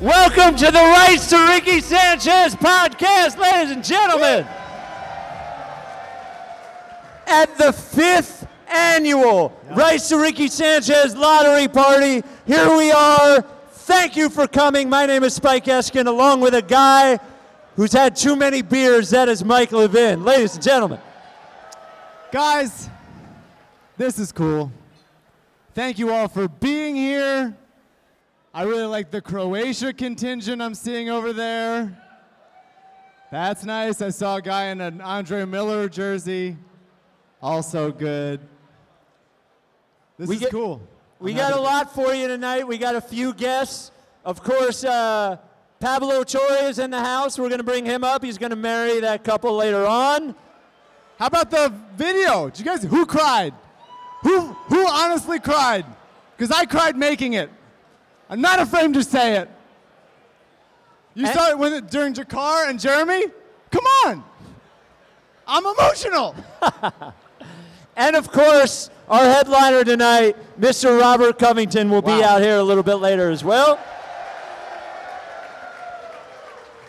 Welcome to the Rights to Ricky Sanchez podcast, ladies and gentlemen. At the 5th annual Rights to Ricky Sanchez lottery party, here we are. Thank you for coming. My name is Spike Eskin, along with a guy who's had too many beers. That is Mike Levin. Ladies and gentlemen. Guys, this is cool. Thank you all for being here. I really like the Croatia contingent I'm seeing over there. That's nice. I saw a guy in an Andre Miller jersey. Also good. This is cool. We got a lot for you tonight. We got a few guests. Of course, Pablo Torre is in the house. We're going to bring him up. He's going to marry that couple later on. How about the video? Did you guys, who cried? Who honestly cried? Because I cried making it. I'm not afraid to say it. You saw it during Jakar and Jeremy? Come on. I'm emotional. And of course, our headliner tonight, Mr. Robert Covington, will be out here a little bit later as well.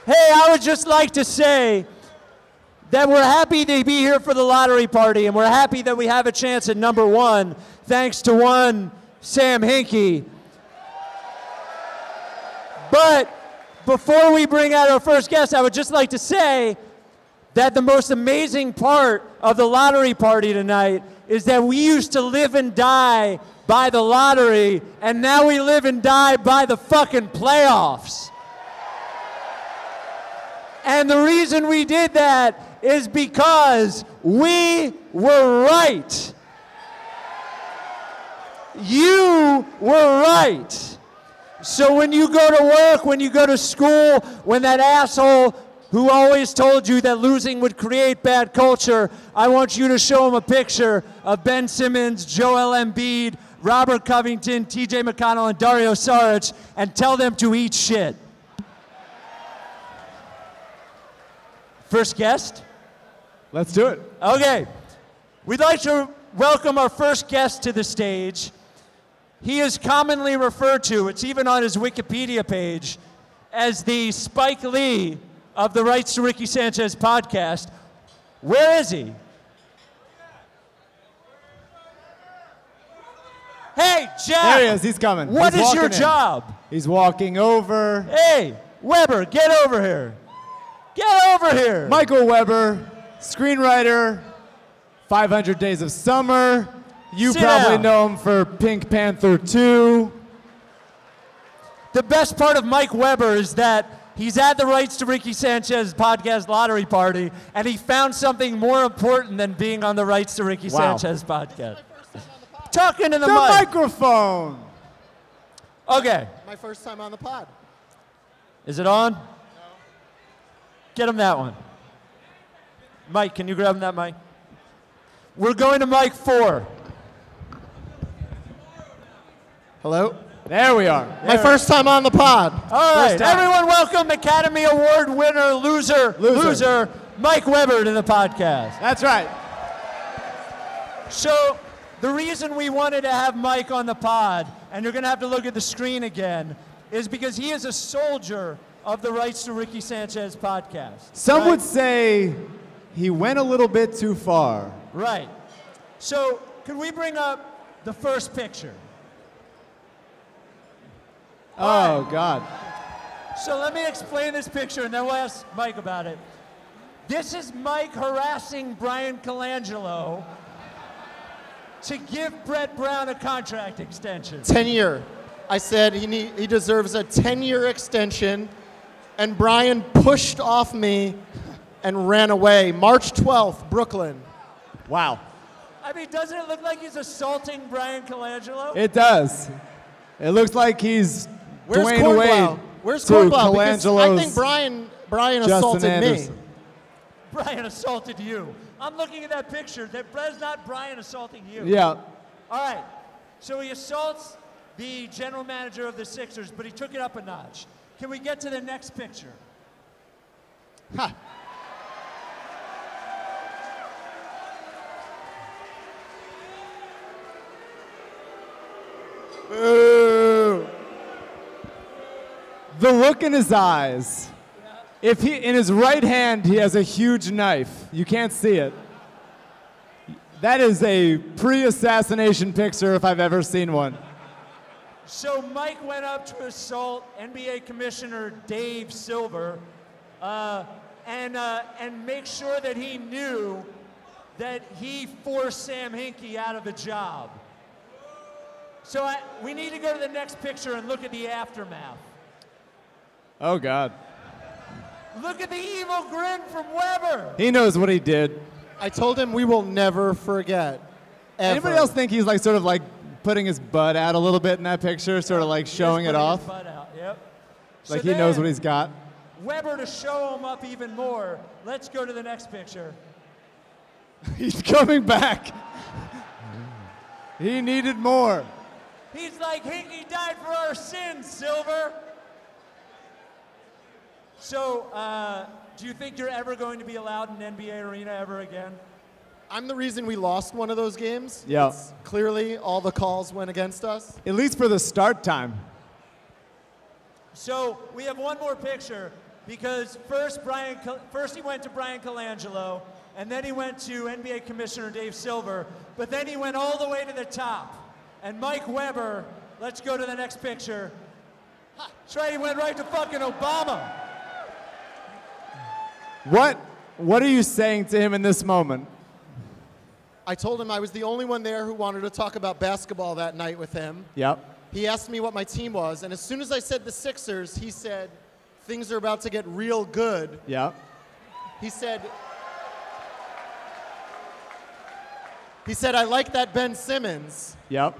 Hey, I would just like to say that we're happy to be here for the lottery party, and we're happy that we have a chance at number one, thanks to one Sam Hinkie. But before we bring out our first guest, I would just like to say that the most amazing part of the lottery party tonight is that we used to live and die by the lottery, and now we live and die by the fucking playoffs. And the reason we did that is because we were right. You were right. So when you go to work, when you go to school, when that asshole who always told you that losing would create bad culture, I want you to show him a picture of Ben Simmons, Joel Embiid, Robert Covington, TJ McConnell, and Dario Saric, and tell them to eat shit. First guest? Let's do it. Okay. We'd like to welcome our first guest to the stage. He is commonly referred to, it's even on his Wikipedia page, as the Spike Lee of the Rights to Ricky Sanchez podcast. Where is he? Hey, Jack! There he is, he's coming. What is your job? He's walking over. Hey, Weber, get over here. Get over here. Michael Weber, screenwriter, 500 Days of Summer. You probably know him for Pink Panther 2. The best part of Mike Weber is that he's at the Rights to Ricky Sanchez podcast lottery party, and he found something more important than being on the Rights to Ricky Sanchez podcast. Talking to the mic. Microphone. Okay. My first time on the pod. Is it on? No. Get him that one. Mike, can you grab him that mic? We're going to mic 4. Hello? There we are. My first time on the pod. All right, everyone welcome Academy Award winner, loser, Mike Weber to the podcast. That's right. So the reason we wanted to have Mike on the pod, and you're going to have to look at the screen again, is because he is a soldier of the Rights to Ricky Sanchez podcast. Some would say he went a little bit too far. Right. So could we bring up the first picture? Oh, God. So let me explain this picture, and then we'll ask Mike about it. This is Mike harassing Brian Colangelo to give Brett Brown a contract extension. 10-year. I said he deserves a 10-year extension, and Brian pushed off me and ran away. March 12th, Brooklyn. Wow. I mean, doesn't it look like he's assaulting Brian Colangelo? It does. It looks like he's Where's Dwayne Wade. Where's to Cornwell? Because I Colangelo's think Brian Justin assaulted me. Anderson. Brian assaulted you. I'm looking at that picture. That's not Brian assaulting you. Yeah. All right. So he assaults the general manager of the Sixers, but he took it up a notch. Can we get to the next picture? Ha. Boo. The look in his eyes. If he, in his right hand, he has a huge knife. You can't see it. That is a pre-assassination picture if I've ever seen one. So Mike went up to assault NBA Commissioner Dave Silver and make sure that he knew that he forced Sam Hinkie out of the job. So we need to go to the next picture and look at the aftermath. Oh, God. Look at the evil grin from Weber. He knows what he did. I told him we will never forget. Ever. Anybody else think he's like sort of like putting his butt out a little bit in that picture, sort of like showing it off? His butt out. Yep. Like So he knows then, what he's got. Weber to show him up even more. Let's go to the next picture. He's coming back. He needed more. He's like, Hinkie died for our sins, Silver. So, do you think you're ever going to be allowed in an NBA arena ever again? I'm the reason we lost one of those games. Yeah. Clearly, all the calls went against us. At least for the start time. So we have one more picture because first he went to Brian Colangelo, and then he went to NBA Commissioner Dave Silver, but then he went all the way to the top. And Mike Weber, let's go to the next picture. That's right, he went right to fucking Obama. What are you saying to him in this moment? I told him I was the only one there who wanted to talk about basketball that night with him. Yep. He asked me what my team was, and as soon as I said the Sixers, he said, things are about to get real good. Yep. He said, I like that Ben Simmons. Yep.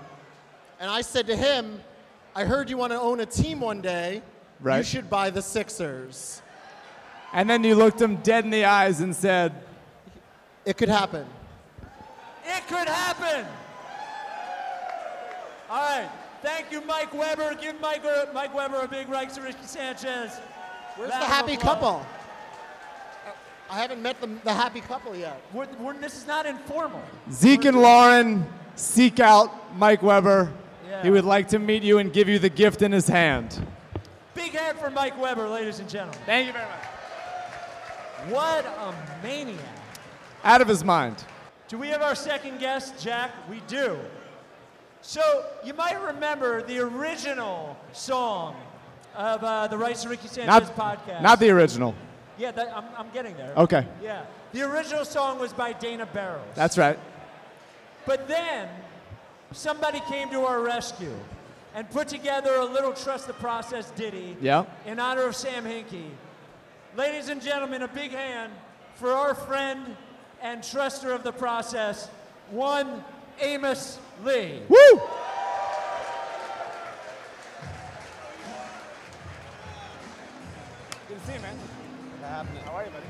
And I said to him, I heard you want to own a team one day. Right. You should buy the Sixers. And then you looked him dead in the eyes and said, it could happen. It could happen. All right. Thank you, Mike Weber. Give Mike Weber a big Rights To Ricky Sanchez. Where's the happy couple? I haven't met the happy couple yet. This is not informal. Zeke and Lauren seek out Mike Weber. Yeah. He would like to meet you and give you the gift in his hand. Big hand for Mike Weber, ladies and gentlemen. Thank you very much. What a maniac. Out of his mind. Do we have our second guest, Jack? We do. So you might remember the original song of the Rights To Ricky Sanchez podcast. Not the original. Yeah, I'm getting there. Okay. Yeah. The original song was by Dana Barros. That's right. But then somebody came to our rescue and put together a little Trust the Process ditty in honor of Sam Hinkie. Ladies and gentlemen, a big hand for our friend and truster of the process, one Amos Lee. Woo! Good to see you, man. What's happening? How are you, buddy?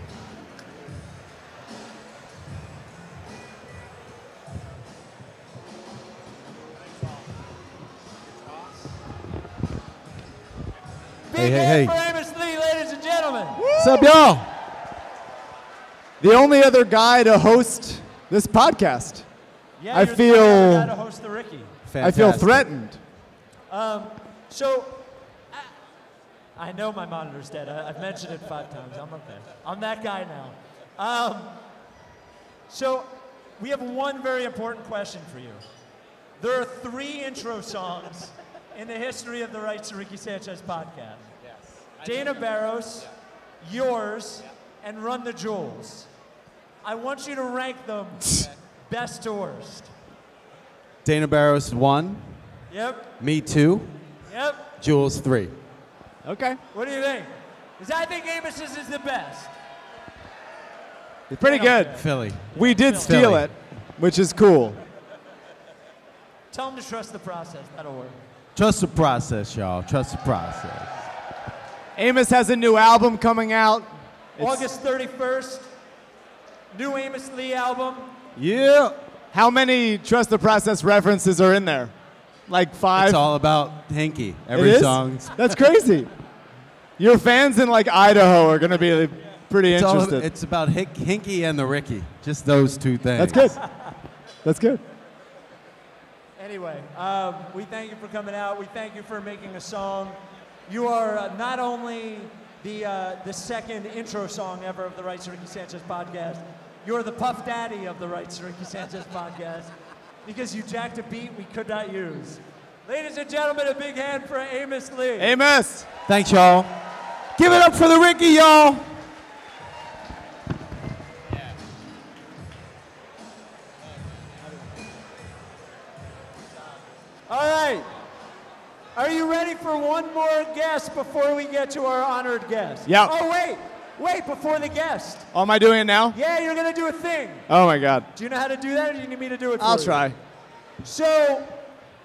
Big hand for Amos Lee, ladies and gentlemen. What's up, y'all? The only other guy to host this podcast. Yeah, I you're the only other guy feel to host the Ricky. Fantastic. I feel threatened. So, I know my monitor's dead. I've mentioned it 5 times. I'm okay. I'm that guy now. So, we have one very important question for you. There are 3 intro songs in the history of the Rights To Ricky Sanchez podcast. Yes. Dana Barros, yours, and Run the Jewels. I want you to rank them best to worst. Dana Barros 1. Yep. Me 2. Yep. Jules 3. Okay. What do you think? Because I think Amos's is the best. It's pretty good. Philly. We did steal Philly. it, which is cool. Tell them to trust the process. That'll work. Trust the process, y'all. Trust the process. Amos has a new album coming out. August 31st, new Amos Lee album. Yeah. How many Trust the Process references are in there? Like 5? It's all about Hinkie. It Every is? song's. That's crazy. Your fans in like Idaho are going to be pretty interested. It's about Hinkie and the Ricky. Just those 2 things. That's good. That's good. Anyway, we thank you for coming out. We thank you for making a song You are not only the second intro song ever of the Rights to Ricky Sanchez podcast, you're the Puff Daddy of the Rights to Ricky Sanchez podcast because you jacked a beat we could not use. Ladies and gentlemen, a big hand for Amos Lee. Amos. Thanks, y'all. Give it up for the Ricky, y'all. All right. Are you ready for one more guest before we get to our honored guest? Yeah. Oh, wait, before the guest. Oh, am I doing it now? Yeah, you're going to do a thing. Oh, my God. Do you know how to do that, or do you need me to do it for I'll you? try. So,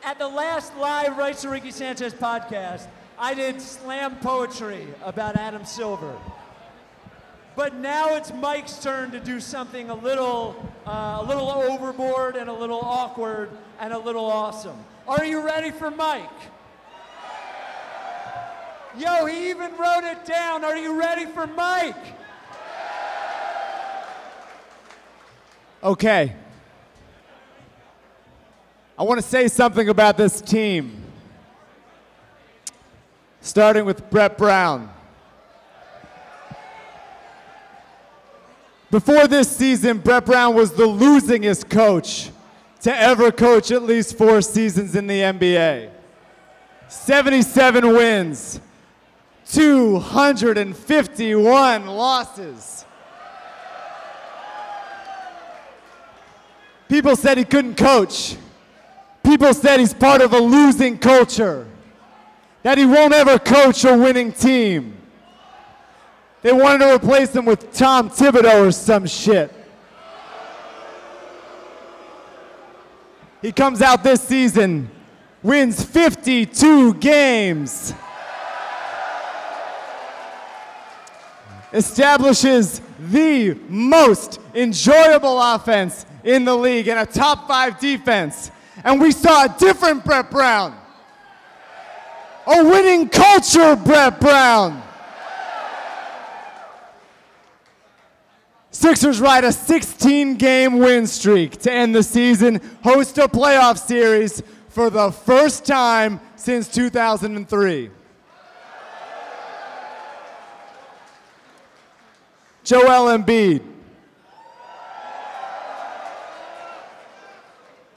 at the last live Rights to Ricky Sanchez podcast, I did slam poetry about Adam Silver. But now it's Mike's turn to do something a little overboard and a little awkward and a little awesome. Are you ready for Mike? Yo, he even wrote it down. Are you ready for Mike? Okay. I want to say something about this team. Starting with Brett Brown. Before this season, Brett Brown was the losingest coach to ever coach at least 4 seasons in the NBA. 77 wins, 251 losses. People said he couldn't coach. People said he's part of a losing culture, that he won't ever coach a winning team. They wanted to replace him with Tom Thibodeau or some shit. He comes out this season, wins 52 games, establishes the most enjoyable offense in the league and a top 5 defense. And we saw a different Brett Brown. A winning culture Brett Brown. Sixers ride a 16-game win streak to end the season, host a playoff series for the first time since 2003. Joel Embiid.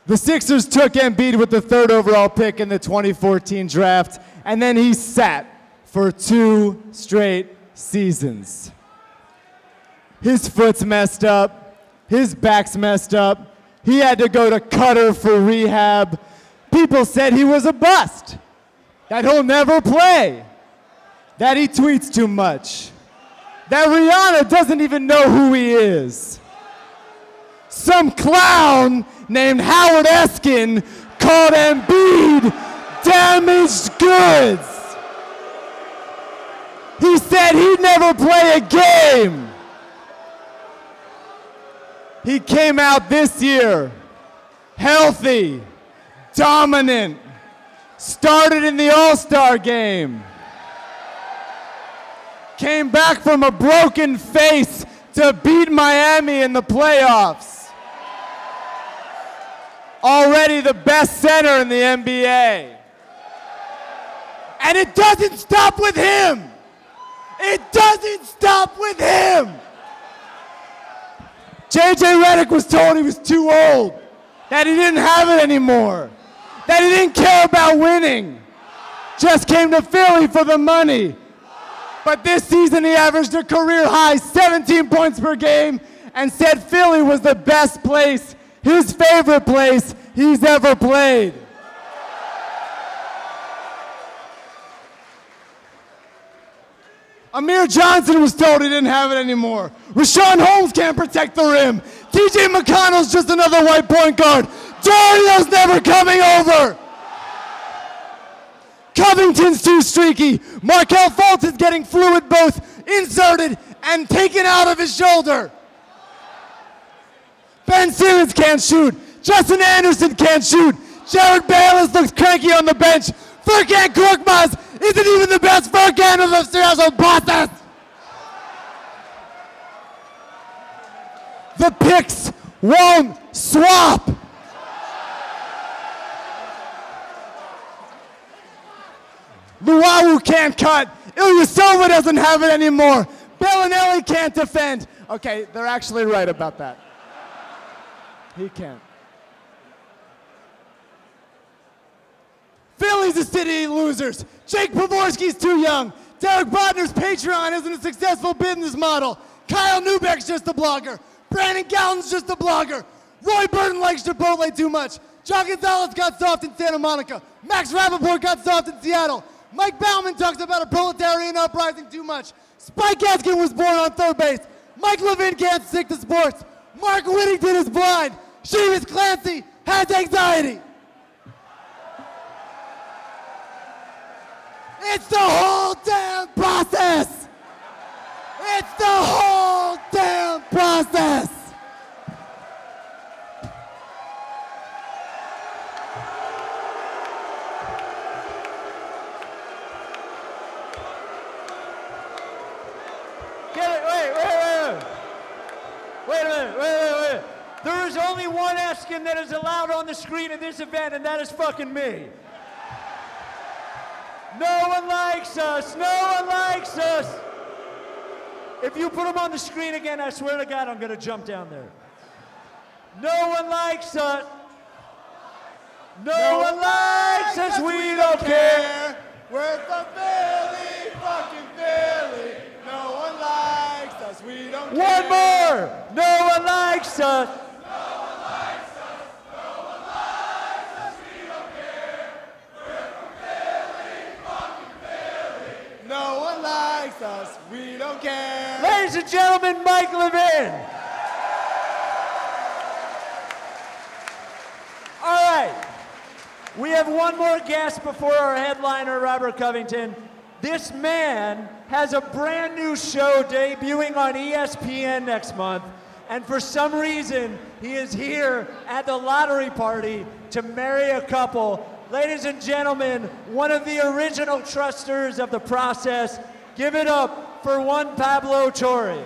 The Sixers took Embiid with the 3rd overall pick in the 2014 draft, and then he sat for 2 straight seasons. His foot's messed up. His back's messed up. He had to go to Qatar for rehab. People said he was a bust, that he'll never play, that he tweets too much, that Rihanna doesn't even know who he is. Some clown named Howard Eskin called Embiid damaged goods. He said he'd never play a game. He came out this year healthy, dominant, started in the All-Star game, came back from a broken face to beat Miami in the playoffs. Already the best center in the NBA. And it doesn't stop with him. It doesn't stop with him. JJ Redick was told he was too old, that he didn't have it anymore, that he didn't care about winning, just came to Philly for the money. But this season he averaged a career high 17 points per game and said Philly was the best place, his favorite place he's ever played. Amir Johnson was told he didn't have it anymore. Rashawn Holmes can't protect the rim. TJ McConnell's just another white point guard. Dario's never coming over. Covington's too streaky. Markelle Fultz is getting fluid both inserted and taken out of his shoulder. Ben Simmons can't shoot. Justin Anderson can't shoot. Jared Bayless looks cranky on the bench. Furkan Korkmaz isn't even the best Furkan of the Seattle process. The picks won't swap. Luau can't cut. Ilyasova doesn't have it anymore. Bellinelli can't defend. Okay, they're actually right about that. He can't. Philly's a city of losers. Jake Pavorsky's too young. Derek Bodner's Patreon isn't a successful business model. Kyle Newbeck's just a blogger. Brandon Galton's just a blogger. Roy Burton likes Chipotle too much. John Gonzalez got soft in Santa Monica. Max Rappaport got soft in Seattle. Mike Bauman talks about a proletarian uprising too much. Spike Eskin was born on third base. Mike Levin can't stick to sports. Mark Whittington is blind. Seamus Clancy has anxiety. It's the whole damn process. It's the whole damn process. Wait a minute. There is only one Eskin that is allowed on the screen at this event, and that is fucking me. No one likes us. No one likes us. If you put him on the screen again, I swear to God, I'm going to jump down there. No one likes us. No one likes us. We don't care. We're from Philly, fucking Philly. No one likes us. We don't care. One more. No one likes us. No one likes us, we don't care. Ladies and gentlemen, Mike Levin. All right, we have one more guest before our headliner, Robert Covington. This man has a brand new show debuting on ESPN next month, and for some reason, he is here at the lottery party to marry a couple. Ladies and gentlemen, one of the original trusters of the process, give it up for one Pablo Torre.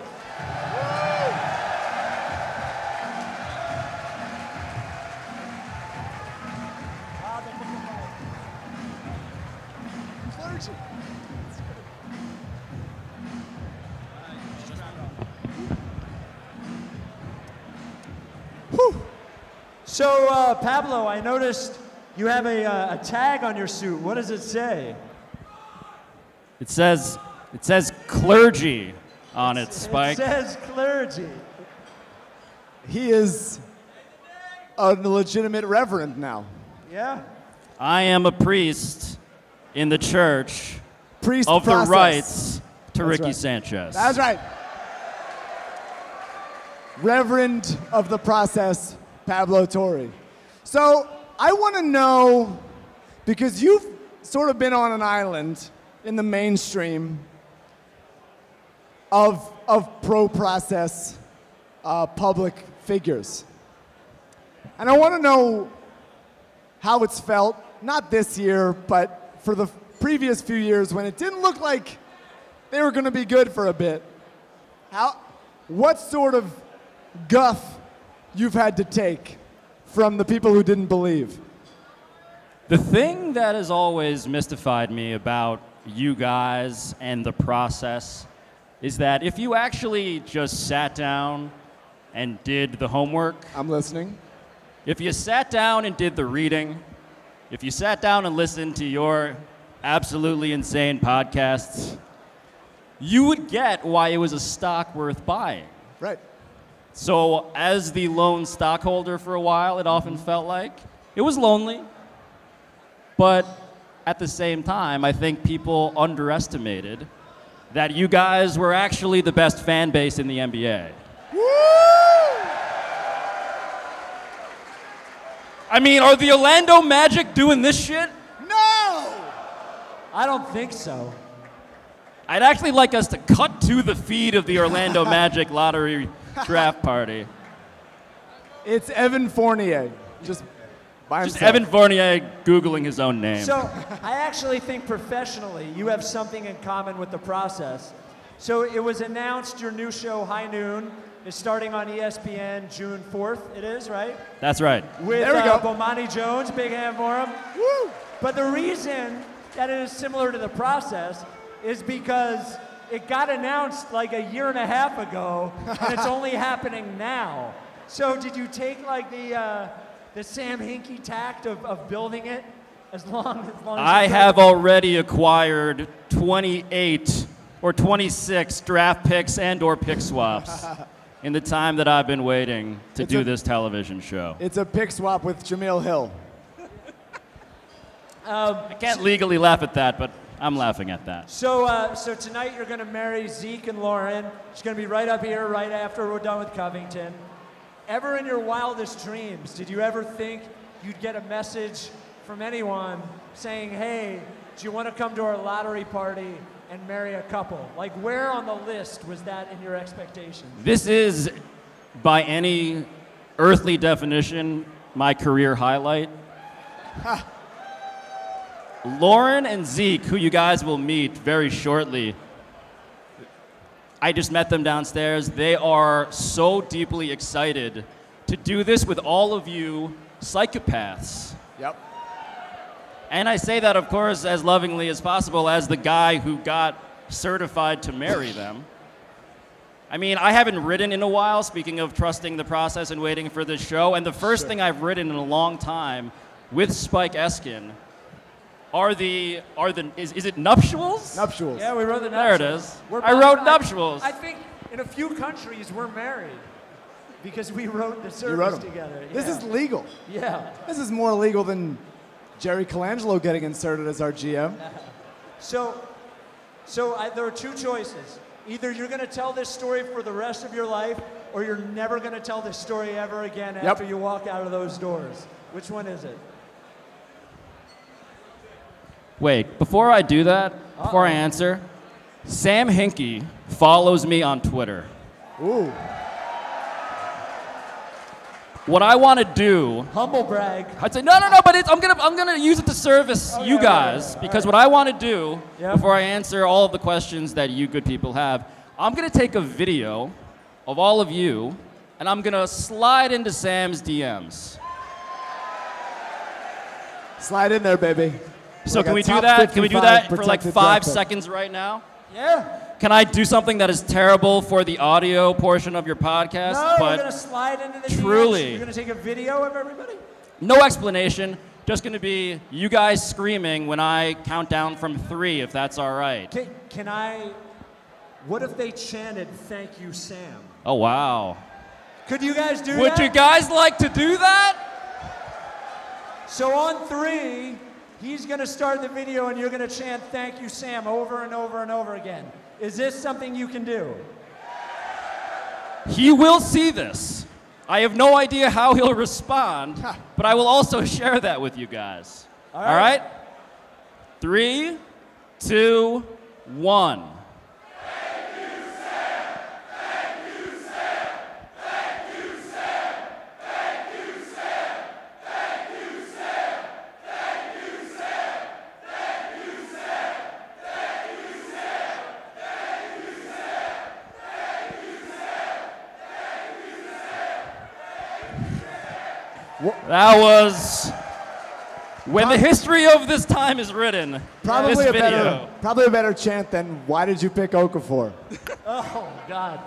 So, Pablo, I noticed you have a tag on your suit. What does it say? It says clergy on it, Spike. It says clergy. He is a legitimate reverend now. Yeah. I am a priest in the church Priest of process. the Rights to That's Ricky right. Sanchez. That's right. Reverend of the process, Pablo Torre. So I want to know, because you've sort of been on an island in the mainstream of pro-process public figures. And I want to know how it's felt, not this year, but for the previous few years when it didn't look like they were going to be good for a bit. What sort of guff you've had to take from the people who didn't believe? The thing that has always mystified me about you guys and the process is that if you actually just sat down and did the homework, I'm listening. if you sat down and did the reading, if you sat down and listened to your absolutely insane podcasts, you would get why it was a stock worth buying. Right. So as the lone stockholder for a while, it often felt like it was lonely. But at the same time, I think people underestimated that you guys were actually the best fan base in the NBA. Woo! I mean, are the Orlando Magic doing this shit? No! I don't think so. I'd actually like us to cut to the feed of the Orlando Magic lottery draft party. It's Evan Fournier, just by himself. Just Evan Fournier Googling his own name. So I actually think professionally you have something in common with the process. So it was announced your new show, High Noon, is starting on ESPN June 4th, it is, right? That's right. With There we go. Bomani Jones, big hand for him. Woo! But the reason that it is similar to the process is because it got announced like a year and a half ago, and it's only happening now. So did you take like the Sam Hinkie tact of building it as long as I have already acquired 28 or 26 draft picks and or pick swaps in the time that I've been waiting to do this television show. It's a pick swap with Jameel Hill. I can't legally laugh at that, but I'm laughing at that. So tonight you're going to marry Zeke and Lauren. She's going to be right up here right after we're done with Covington. Ever in your wildest dreams, did you ever think you'd get a message from anyone saying, hey, do you want to come to our lottery party and marry a couple? Like, where on the list was that in your expectations? This is, by any earthly definition, my career highlight. Lauren and Zeke, who you guys will meet very shortly, I just met them downstairs. They are so deeply excited to do this with all of you psychopaths. Yep. And I say that, of course, as lovingly as possible as the guy who got certified to marry them. I mean, I haven't written in a while, speaking of trusting the process and waiting for this show, and the first thing I've written in a long time with Spike Eskin is it nuptials? Nuptials. Yeah, we wrote the There nuptials. it is. I wrote nuptials. I think in a few countries we're married because we wrote the service You wrote 'em. together. This Yeah. is legal. Yeah. This is more legal than Jerry Colangelo getting inserted as our GM. So there are two choices. Either you're going to tell this story for the rest of your life, or you're never going to tell this story ever again after you walk out of those doors. Which one is it? Wait, before I do that, before I answer, Sam Hinkie follows me on Twitter. Ooh. What I want to do, Humble brag. I'd say no, but I'm gonna use it to service you guys because what I want to do before I answer all of the questions that you good people have, I'm gonna take a video of all of you and I'm gonna slide into Sam's DMs. Slide in there, baby. So Like can a we do top that? Can we do 55 that for like protected 5 draft pick. seconds right now? Yeah. Can I do something that is terrible for the audio portion of your podcast? No, but we're going to slide into the truly, DMs. You're going to take a video of everybody? no explanation. Just going to be you guys screaming when I count down from 3, if that's all right. Can I... What if they chanted, "Thank you, Sam"? Oh, wow. Could you guys do that? Would you guys like to do that? So on 3, he's going to start the video and you're going to chant, "Thank you, Sam," over and over and over again. Is this something you can do? He will see this. I have no idea how he'll respond, but I will also share that with you guys. All right? 3, 2, 1. That was when the history of this time is written. Probably this a video. better chant than "Why did you pick Okafor?" Oh, God.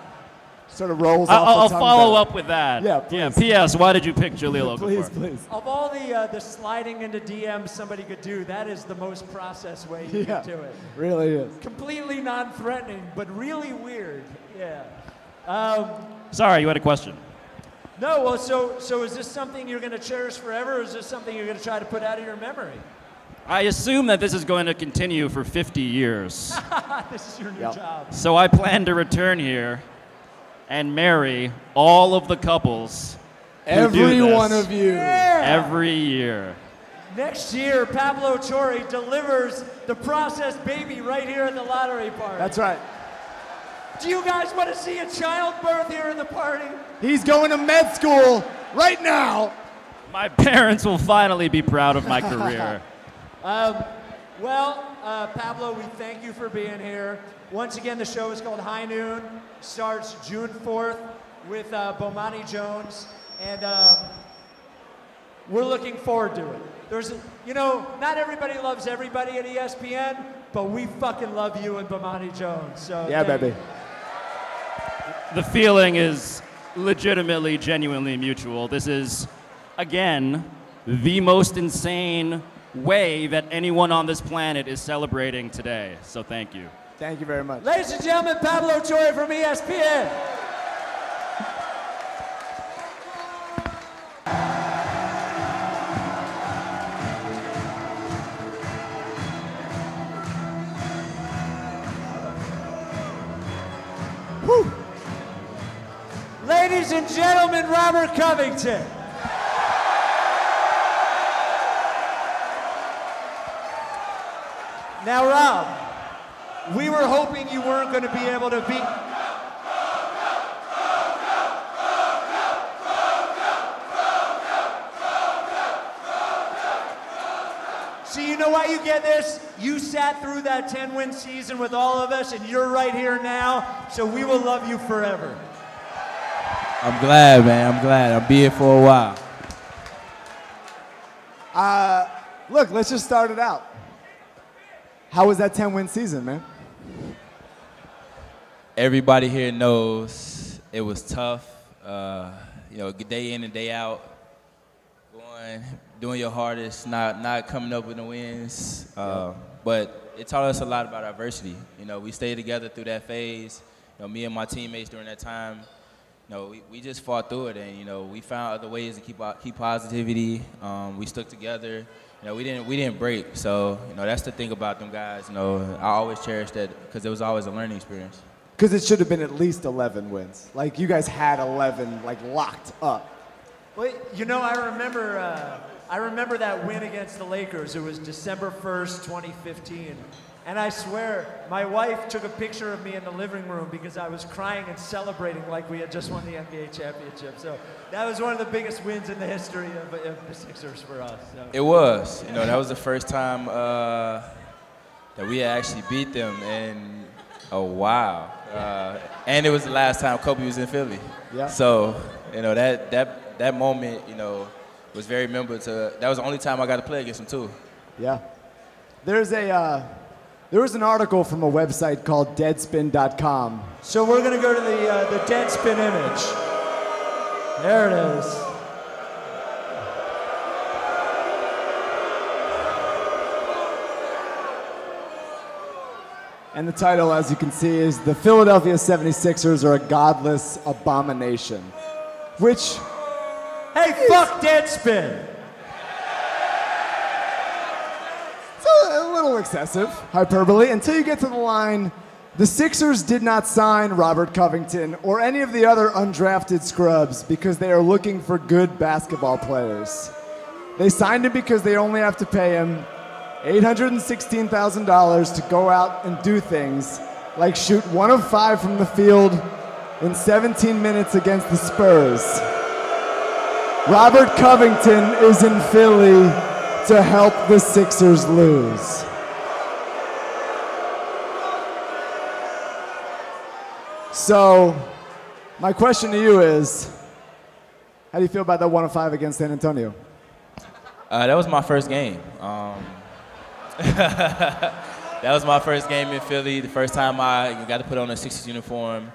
Sort of rolls I'll off the tongue follow better. up with that. Yeah, please. P.S. Why did you pick Jaleel Okafor? Please, please. Of all the sliding into DMs somebody could do, that is the most processed way you Yeah, could do it. really is. Completely non-threatening, but really weird. Yeah. Sorry, you had a question. No, well, so is this something you're going to cherish forever, or is this something you're going to try to put out of your memory? I assume that this is going to continue for 50 years. This is your new job. So I plan to return here and marry all of the couples. Every one of you. Yeah. Every year. Next year, Pablo Torre delivers the processed baby right here at the lottery party. That's right. Do you guys want to see a childbirth here at the party? He's going to med school right now. My parents will finally be proud of my career. Pablo, we thank you for being here. Once again, the show is called High Noon. Starts June 4th with Bomani Jones. And we're looking forward to it. Not everybody loves everybody at ESPN, but we fucking love you and Bomani Jones. So yeah, baby. The feeling is legitimately, genuinely mutual. This is, again, the most insane way that anyone on this planet is celebrating today. So thank you. Thank you very much. Ladies and gentlemen, Pablo Torre from ESPN. Whew. Ladies and gentlemen, Robert Covington. Now, Rob, we were hoping you weren't going to be able to beat. So you know why you get this? You sat through that 10-win season with all of us, and you're right here now, so we will love you forever. I'm glad, man. I'm glad. I'll be here for a while. Look, let's just start it out. How was that 10-win season, man? Everybody here knows it was tough. Day in and day out, doing your hardest, not coming up with the wins. But it taught us a lot about adversity. We stayed together through that phase. Me and my teammates during that time. We just fought through it, and we found other ways to keep positivity. We stuck together. We didn't break. So that's the thing about them guys. I always cherish that because it was always a learning experience. Because it should have been at least 11 wins. Like you guys had 11 locked up. Well, I remember that win against the Lakers. It was December 1st, 2015. And I swear, my wife took a picture of me in the living room because I was crying and celebrating like we had just won the NBA championship. So that was one of the biggest wins in the history of the Sixers for us. So. It was. That was the first time that we actually beat them in a while. And it was the last time Kobe was in Philly. Yeah. So, that moment, was very memorable. That was the only time I got to play against him, too. Yeah. There was an article from a website called Deadspin.com. So we're going to go to the Deadspin image. There it is. And the title, as you can see, is The Philadelphia 76ers Are a Godless Abomination. Which... Hey, fuck Deadspin! A little excessive, hyperbole, until you get to the line, the Sixers did not sign Robert Covington or any of the other undrafted scrubs because they are looking for good basketball players. They signed him because they only have to pay him $816,000 to go out and do things like shoot 1 of 5 from the field in 17 minutes against the Spurs. Robert Covington is in Philly to help the Sixers lose. So, my question to you is, how do you feel about that 1 of 5 against San Antonio? That was my first game. That was my first game in Philly, the first time I got to put on a Sixers uniform.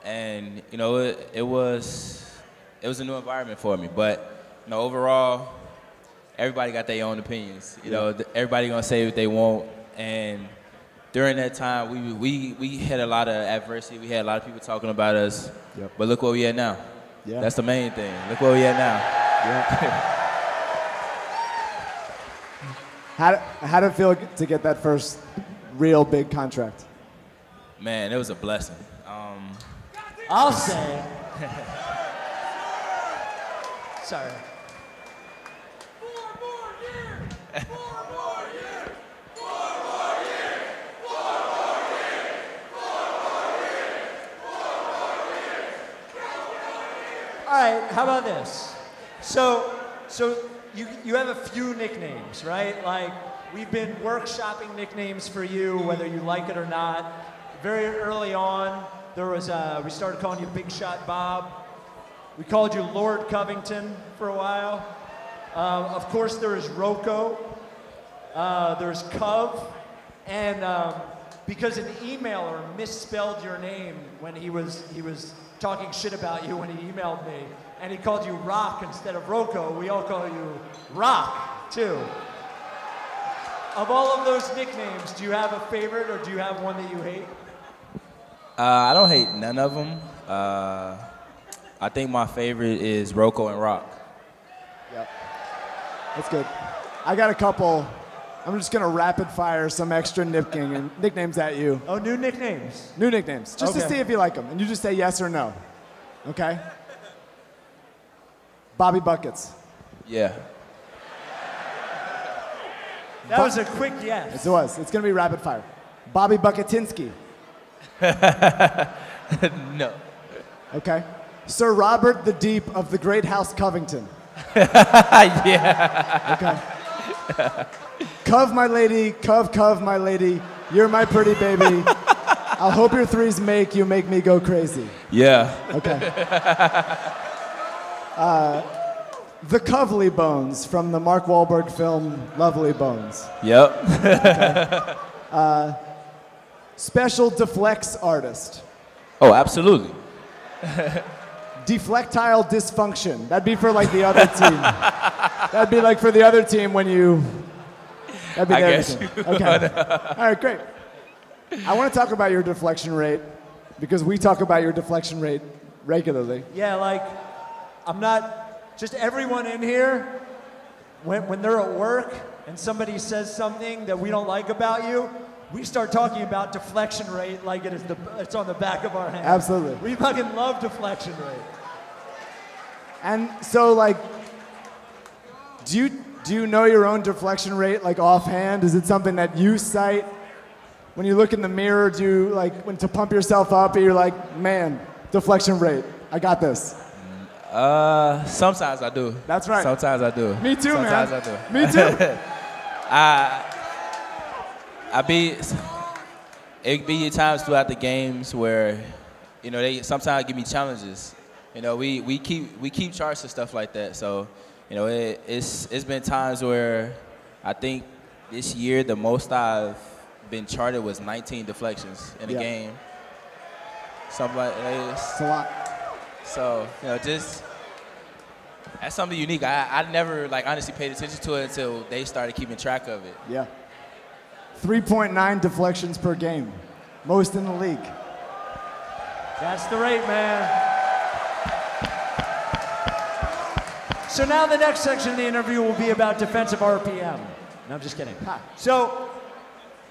And, it was a new environment for me. But, overall, everybody got their own opinions. Everybody gonna say what they want. And during that time, we had a lot of adversity. We had a lot of people talking about us. Yep. But look where we at now. Yeah. That's the main thing. Look where we at now. Yeah. How did it feel to get that first real big contract? Man, it was a blessing. I'll say. Sorry. All right, how about this? So you have a few nicknames, right? Like, we've been workshopping nicknames for you, whether you like it or not. Very early on, there was we started calling you Big Shot Bob. We called you Lord Covington for a while. Of course, there is Rocco. There's Cov. And because an emailer misspelled your name when he was talking shit about you when he emailed me, and he called you Rock instead of Rocco, we all call you Rock, too. Of all of those nicknames, do you have a favorite or do you have one that you hate? I don't hate none of them. I think my favorite is Rocco and Rock. Yep. That's good. I got a couple. I'm just going to rapid fire some extra nicknames at you. Oh, new nicknames? New nicknames. Just to see if you like them. And you just say yes or no. Okay? Bobby Buckets. Yeah. That was a quick yes. Yes, it was. It's going to be rapid fire. Bobby Bucketinsky. No. Okay. Sir Robert the Deep of the Great House Covington. Yeah. Okay. Cov, my lady, Cov, my lady, you're my pretty baby. I'll hope your threes make me go crazy. Yeah. Okay. The Covely Bones from the Mark Wahlberg film Lovely Bones. Yep. Okay. Special deflex artist. Oh, absolutely. Deflectile dysfunction. That'd be for like the other team. That'd be like for the other team when you. That'd be I their guess team. you Okay. All right, great. I want to talk about your deflection rate because we talk about your deflection rate regularly. Yeah, like, I'm not, just everyone in here, when they're at work and somebody says something that we don't like about you, we start talking about deflection rate like it's on the back of our hand. Absolutely. We fucking love deflection rate. And so, like, do you know your own deflection rate, like, offhand? Is it something that you cite? When you look in the mirror, do you, like, when to pump yourself up, you're like, man, deflection rate, I got this? Sometimes I do. That's right. Sometimes I do. Me too, Sometimes man. I do. Me too. It be times throughout the games where, you know, they sometimes give me challenges. You know, we keep charts and stuff like that. So, you know, it's been times where I think this year the most I've been charted was 19 deflections in a game. Something like that. It's a lot. So, you know, just that's something unique. I never like honestly paid attention to it until they started keeping track of it. Yeah. 3.9 deflections per game. Most in the league. That's the rate, man. So now the next section of the interview will be about defensive RPM. No, I'm just kidding. So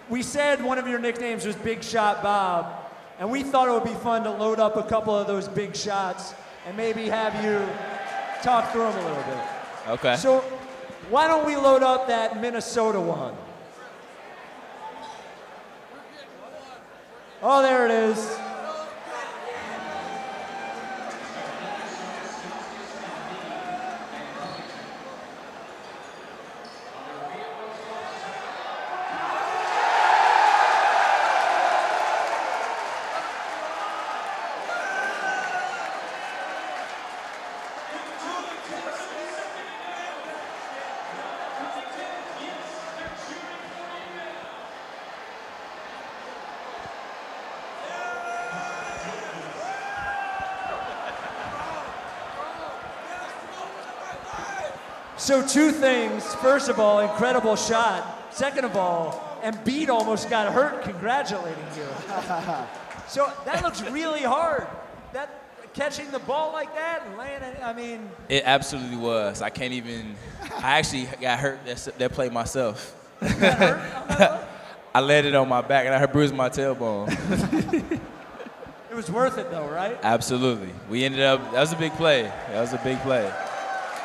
we said one of your nicknames was Big Shot Bob, and we thought it would be fun to load up a couple of those big shots and maybe have you talk through them a little bit. Okay. So why don't we load up that Minnesota one? Oh, there it is. So two things. First of all, incredible shot. Second of all, Embiid almost got hurt congratulating you. So that looks really hard. That catching the ball like that and laying it, I mean. It absolutely was. I can't even. I actually got hurt that play myself. You got hurt? I landed on my back and I bruised my tailbone. It was worth it though, right? Absolutely. We ended up. That was a big play. That was a big play.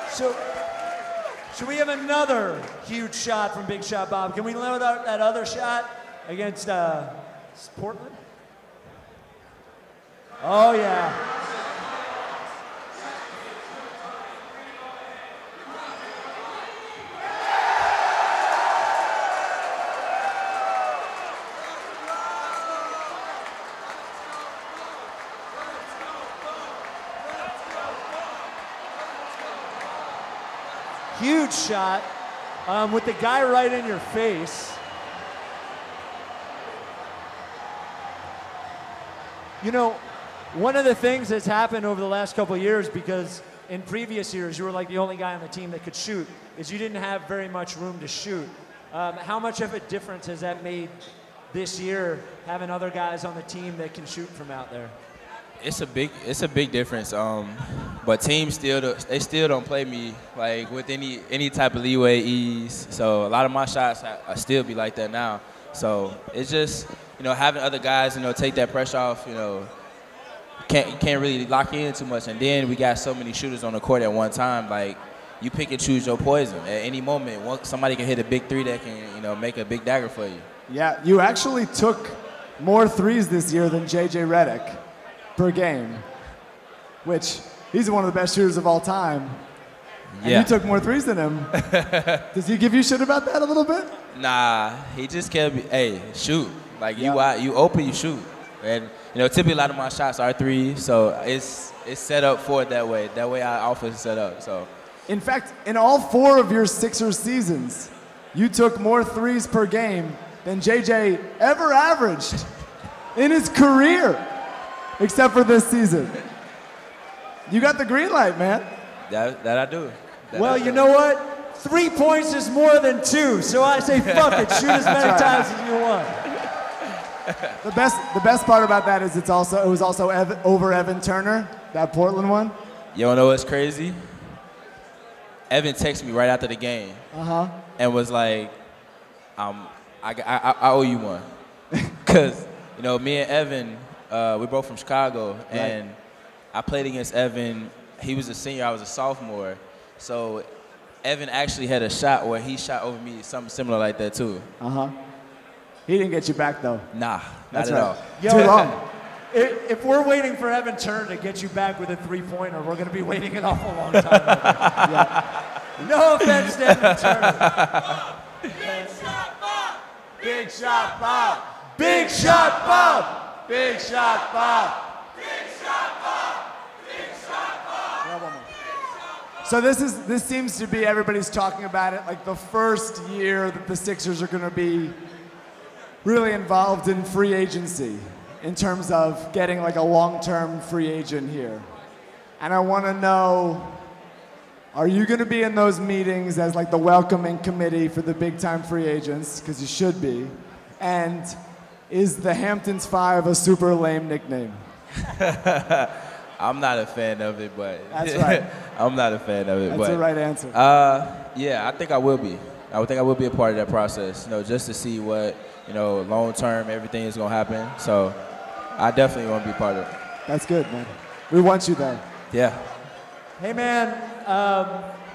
So. Should we have another huge shot from Big Shot Bob? Can we load out that other shot against Portland? Oh, yeah. huge shot with the guy right in your face. You know, one of the things that's happened over the last couple of years, because in previous years you were like the only guy on the team that could shoot, is you didn't have very much room to shoot. How much of a difference has that made this year, having other guys on the team that can shoot from out there? It's a big difference. But teams still don't play me like with any type of leeway, ease. So a lot of my shots I still be like that now. So it's just, you know, having other guys, you know, take that pressure off. You know, you can't really lock in too much. And then we got so many shooters on the court at one time. Like, you pick and choose your poison. At any moment, somebody can hit a big three that can, you know, make a big dagger for you. Yeah, you actually took more threes this year than J.J. Redick per game, which he's one of the best shooters of all time. And you took more threes than him. Does he give you shit about that a little bit? Nah, he just can't be, hey, shoot. Like, you open, you shoot. And, you know, typically a lot of my shots are threes, so it's set up for it that way. That way our offense is set up, so. In fact, in all 4 of your Sixers seasons, you took more threes per game than JJ ever averaged in his career, except for this season. You got the green light, man. That I do. Well, you know what? 3 points is more than 2, so I say fuck it. Shoot as many times as you want. The best part about that is it was also over Evan Turner, that Portland one. You wanna know what's crazy? Evan texted me right after the game and was like, I owe you one. Because, you know, me and Evan, we're both from Chicago, and I played against Evan. He was a senior, I was a sophomore. So Evan actually had a shot where he shot over me, something similar like that too. He didn't get you back though. Nah, not at all. Yo, too long. If we're waiting for Evan Turner to get you back with a 3-pointer, we're going to be waiting an awful long time. No offense to Evan Turner. Big shot, Bob! Big shot, Bob! Big shot, Bob! Big shot, Bob! Big shot, Bob! Big shot, Bob! So this seems to be, everybody's talking about it, like the first year that the Sixers are going to be really involved in free agency in terms of getting like a long-term free agent here. And I want to know, are you going to be in those meetings as like the welcoming committee for the big-time free agents? Because you should be. And is the Hamptons 5 a super lame nickname? I'm not a fan of it, but that's right. I'm not a fan of it. That's the right answer. Yeah, I think I will be. I would think I will be a part of that process, you know, just to see what, you know, long-term everything is going to happen. So I definitely want to be part of it. That's good, man. We want you there. Yeah. Hey, man,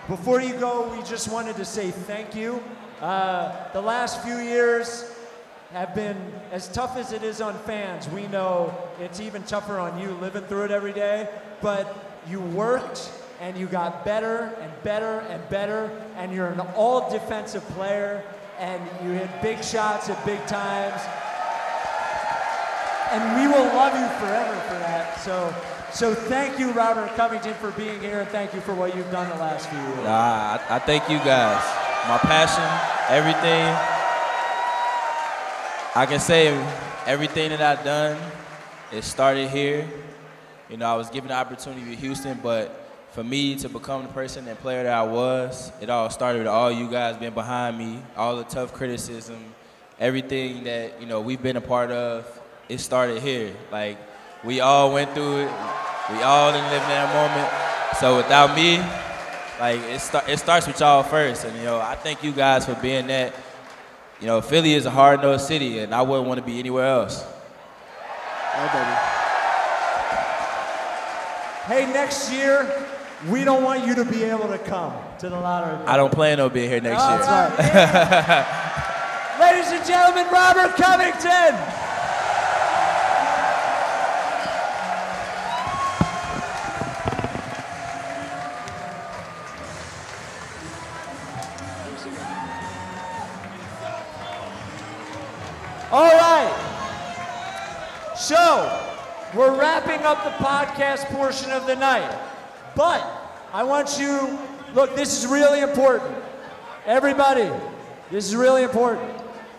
before you go, we just wanted to say thank you. The last few years have been as tough as it is on fans. We know it's even tougher on you living through it every day, but you worked and you got better and better and better, and you're an all-defensive player, and you hit big shots at big times. And we will love you forever for that. So thank you, Robert Covington, for being here, and thank you for what you've done the last few years. I thank you guys. My passion, everything. I can say everything that I've done, it started here. You know, I was given the opportunity with Houston, but for me to become the person and player that I was, it all started with all you guys being behind me, all the tough criticism, everything that, you know, we've been a part of, it started here. Like, we all went through it. We all didn't live in that moment. So without me, like, it starts with y'all first. And, you know, I thank you guys for being that. You know, Philly is a hard-nosed city, and I wouldn't want to be anywhere else. Oh, baby. Hey, next year, we don't want you to be able to come to the lottery. I don't plan on being here next year. That's right. Ladies and gentlemen, Robert Covington. All right. So, we're wrapping up the podcast portion of the night. But I want you, Look, this is really important. Everybody, this is really important.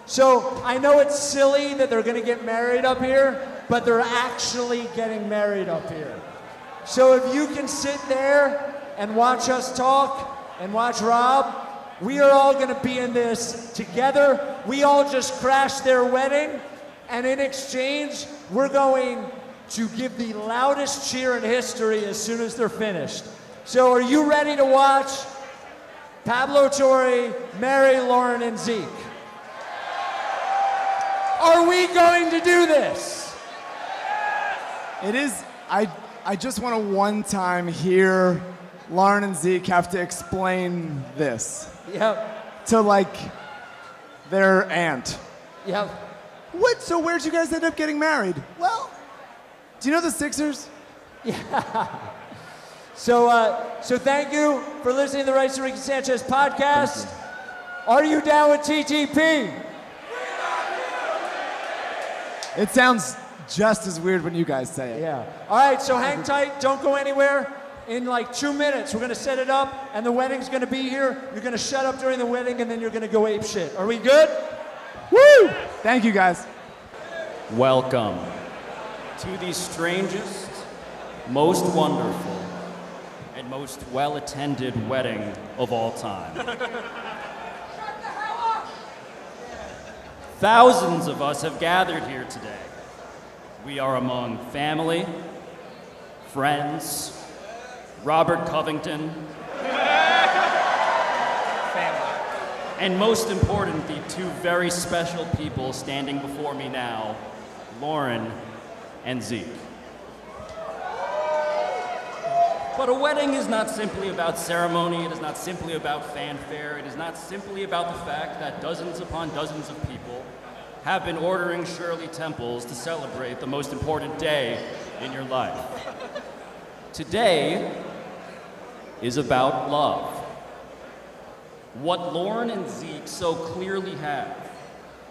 So I know it's silly that they're gonna get married up here, but they're actually getting married up here. So if you can sit there and watch us talk and watch Rob, we are all gonna be in this together. We all just crashed their wedding, and in exchange, we're going to give the loudest cheer in history as soon as they're finished. So are you ready to watch Pablo, Torre, marry Lauren and Zeke? Are we going to do this? It is, I just want to one time hear Lauren and Zeke have to explain this. Yep. To like their aunt. Yep. What? So where'd you guys end up getting married? Well, do you know the Sixers? Yeah. So thank you for listening to the Rights To Ricky Sanchez podcast. Are you down with TTP? It sounds just as weird when you guys say it. Yeah. All right, so hang tight. Don't go anywhere. In like 2 minutes, we're going to set it up, and the wedding's going to be here. You're going to shut up during the wedding, and then you're going to go ape shit. Are we good? Woo! Thank you, guys. Welcome to the strangest, most wonderful, and most well-attended wedding of all time. Thousands of us have gathered here today. We are among family, friends, Robert Covington, and most importantly, two very special people standing before me now, Lauren and Zeke. But a wedding is not simply about ceremony, it is not simply about fanfare, it is not simply about the fact that dozens upon dozens of people have been ordering Shirley Temples to celebrate the most important day in your life. Today is about love. What Lauren and Zeke so clearly have,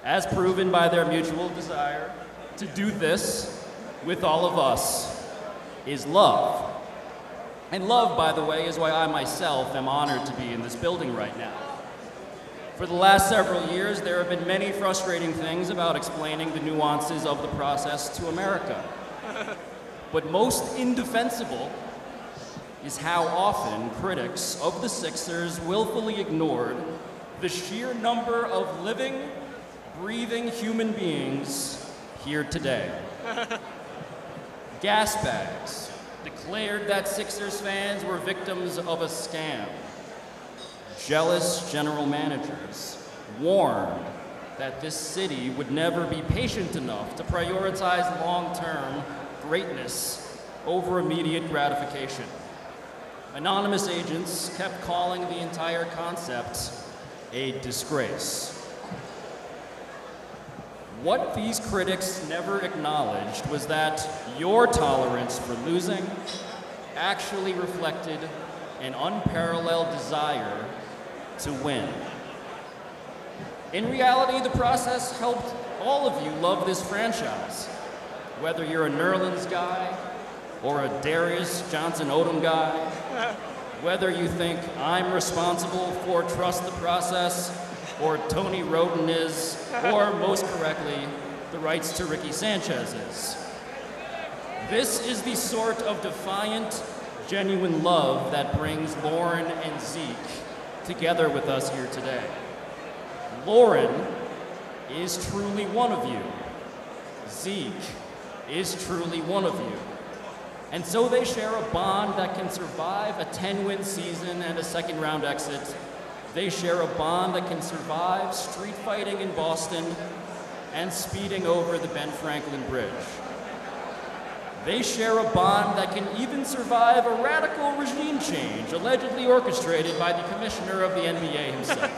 as proven by their mutual desire to do this with all of us, is love. And love, by the way, is why I myself am honored to be in this building right now. For the last several years, there have been many frustrating things about explaining the nuances of the process to America. But most indefensible is how often critics of the Sixers willfully ignored the sheer number of living, breathing human beings here today. Gas bags declared that Sixers fans were victims of a scam. Jealous general managers warned that this city would never be patient enough to prioritize long-term greatness over immediate gratification. Anonymous agents kept calling the entire concept a disgrace. What these critics never acknowledged was that your tolerance for losing actually reflected an unparalleled desire to win. In reality, the process helped all of you love this franchise. Whether you're a Nerlens guy or a Darius Johnson-Odom guy, whether you think I'm responsible for trust the process, or Tony Roden is, or most correctly, the Rights to Ricky Sanchez is. This is the sort of defiant, genuine love that brings Lauren and Zeke together with us here today. Lauren is truly one of you. Zeke is truly one of you. And so they share a bond that can survive a 10-win season and a second-round exit. They share a bond that can survive street fighting in Boston and speeding over the Ben Franklin Bridge. They share a bond that can even survive a radical regime change allegedly orchestrated by the commissioner of the NBA himself.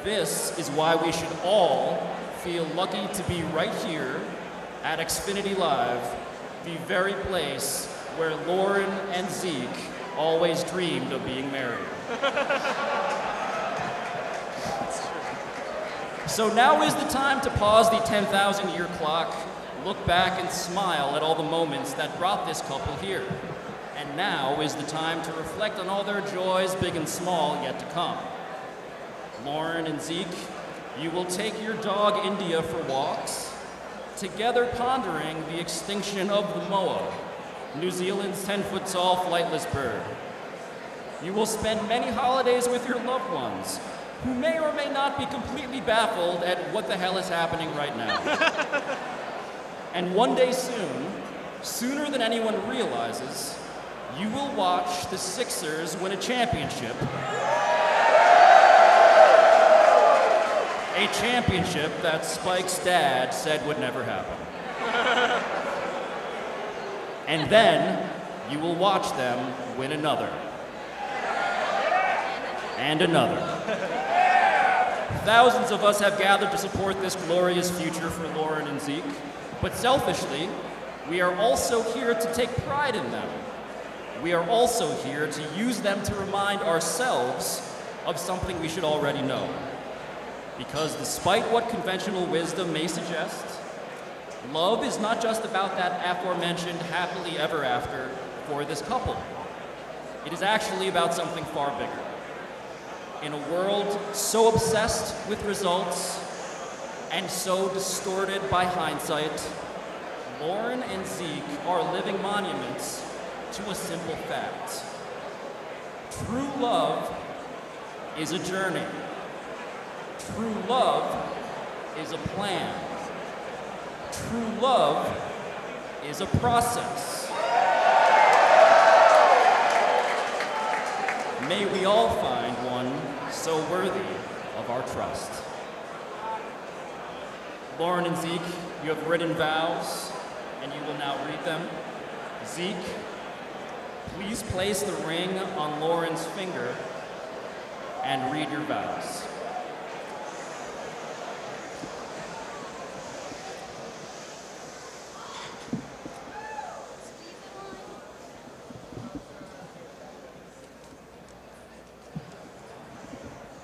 This is why we should all feel lucky to be right here at Xfinity Live, the very place where Lauren and Zeke always dreamed of being married. So now is the time to pause the 10,000-year clock, look back and smile at all the moments that brought this couple here, And now is the time to reflect on all their joys, big and small, yet to come. Lauren and Zeke, you will take your dog India for walks, together pondering the extinction of the moa, New Zealand's 10-foot-tall flightless bird. You will spend many holidays with your loved ones, who may or may not be completely baffled at what the hell is happening right now. And one day soon, sooner than anyone realizes, you will watch the Sixers win a championship. A championship that Spike's dad said would never happen. And then you will watch them win another. And another. Thousands of us have gathered to support this glorious future for Lauren and Zeke, but selfishly, we are also here to take pride in them. We are also here to use them to remind ourselves of something we should already know. Because despite what conventional wisdom may suggest, love is not just about that aforementioned happily ever after for this couple. It is actually about something far bigger. In a world so obsessed with results and so distorted by hindsight, Lauren and Zeke are living monuments to a simple fact. True love is a journey. True love is a plan. True love is a process. May we all find one so worthy of our trust. Lauren and Zeke, you have written vows, and you will now read them. Zeke, please place the ring on Lauren's finger and read your vows.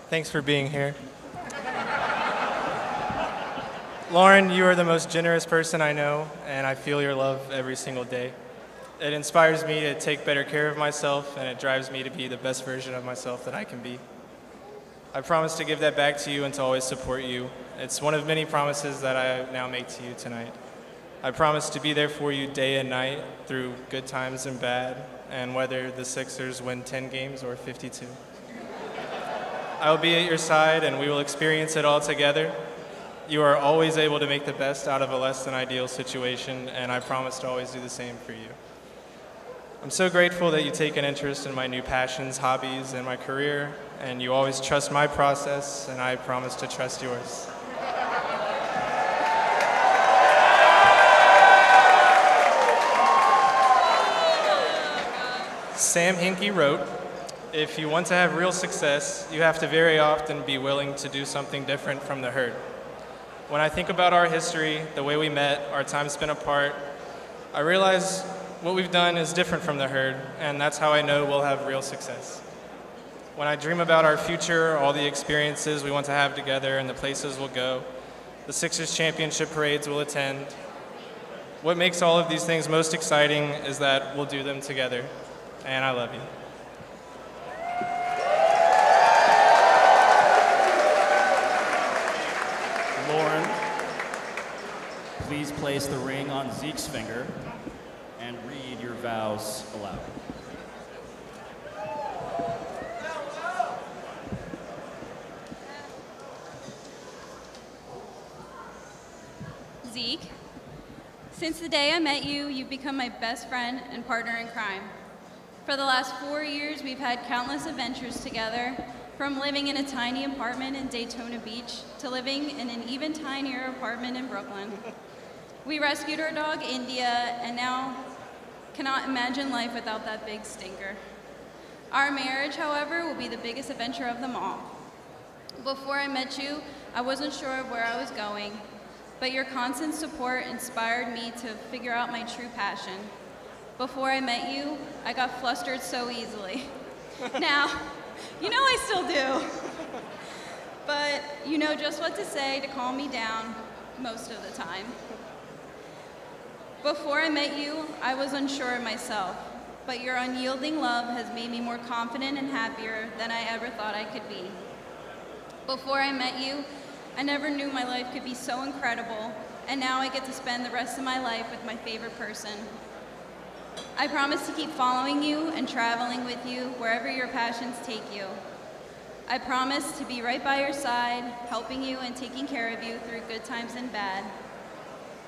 Thanks for being here. Lauren, you are the most generous person I know, and I feel your love every single day. It inspires me to take better care of myself, and it drives me to be the best version of myself that I can be. I promise to give that back to you and to always support you. It's one of many promises that I now make to you tonight. I promise to be there for you day and night through good times and bad, and whether the Sixers win 10 games or 52. I will be at your side, and we will experience it all together. You are always able to make the best out of a less than ideal situation, and I promise to always do the same for you. I'm so grateful that you take an interest in my new passions, hobbies, and my career, and you always trust my process, and I promise to trust yours. Sam Hinkie wrote, "If you want to have real success, you have to very often be willing to do something different from the herd." When I think about our history, the way we met, our time spent apart, I realize what we've done is different from the herd, and that's how I know we'll have real success. When I dream about our future, all the experiences we want to have together and the places we'll go, the Sixers championship parades we'll attend, what makes all of these things most exciting is that we'll do them together, and I love you. Lauren, please place the ring on Zeke's finger and read your vows aloud. Zeke, since the day I met you, you've become my best friend and partner in crime. For the last 4 years, we've had countless adventures together, from living in a tiny apartment in Daytona Beach to living in an even tinier apartment in Brooklyn. We rescued our dog, India, and now cannot imagine life without that big stinker. Our marriage, however, will be the biggest adventure of them all. Before I met you, I wasn't sure of where I was going, but your constant support inspired me to figure out my true passion. Before I met you, I got flustered so easily. Now, you know I still do. But you know just what to say to calm me down most of the time. Before I met you, I was unsure of myself. but your unyielding love has made me more confident and happier than I ever thought I could be. Before I met you, I never knew my life could be so incredible, and now I get to spend the rest of my life with my favorite person. I promise to keep following you and traveling with you wherever your passions take you. I promise to be right by your side, helping you and taking care of you through good times and bad.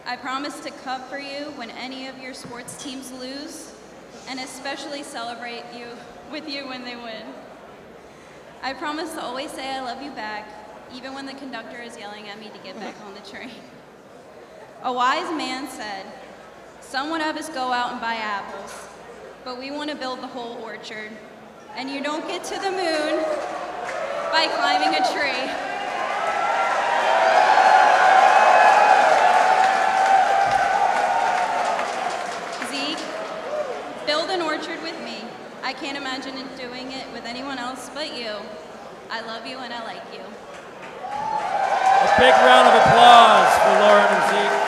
I promise to cup for you when any of your sports teams lose, and especially celebrate with you when they win. I promise to always say I love you back, even when the conductor is yelling at me to get back on the train. A wise man said, "Some would have us go out and buy apples, but we want to build the whole orchard, and you don't get to the moon by climbing a tree." Zeke, build an orchard with me. I can't imagine doing it with anyone else but you. I love you and I like you. A big round of applause for Lauren and Zeke.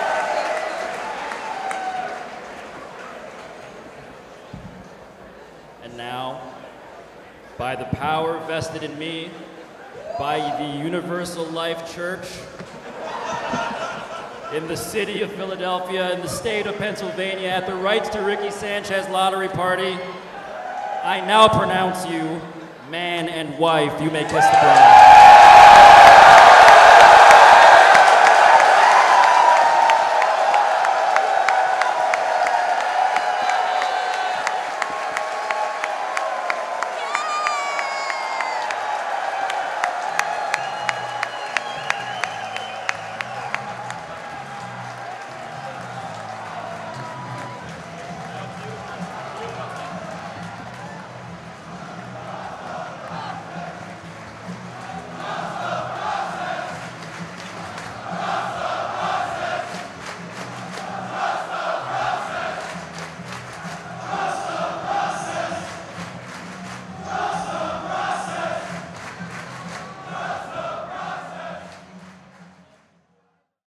And now, by the power vested in me by the Universal Life Church in the city of Philadelphia, in the state of Pennsylvania, at the Rights to Ricky Sanchez lottery party, I now pronounce you man and wife. You may kiss the bride.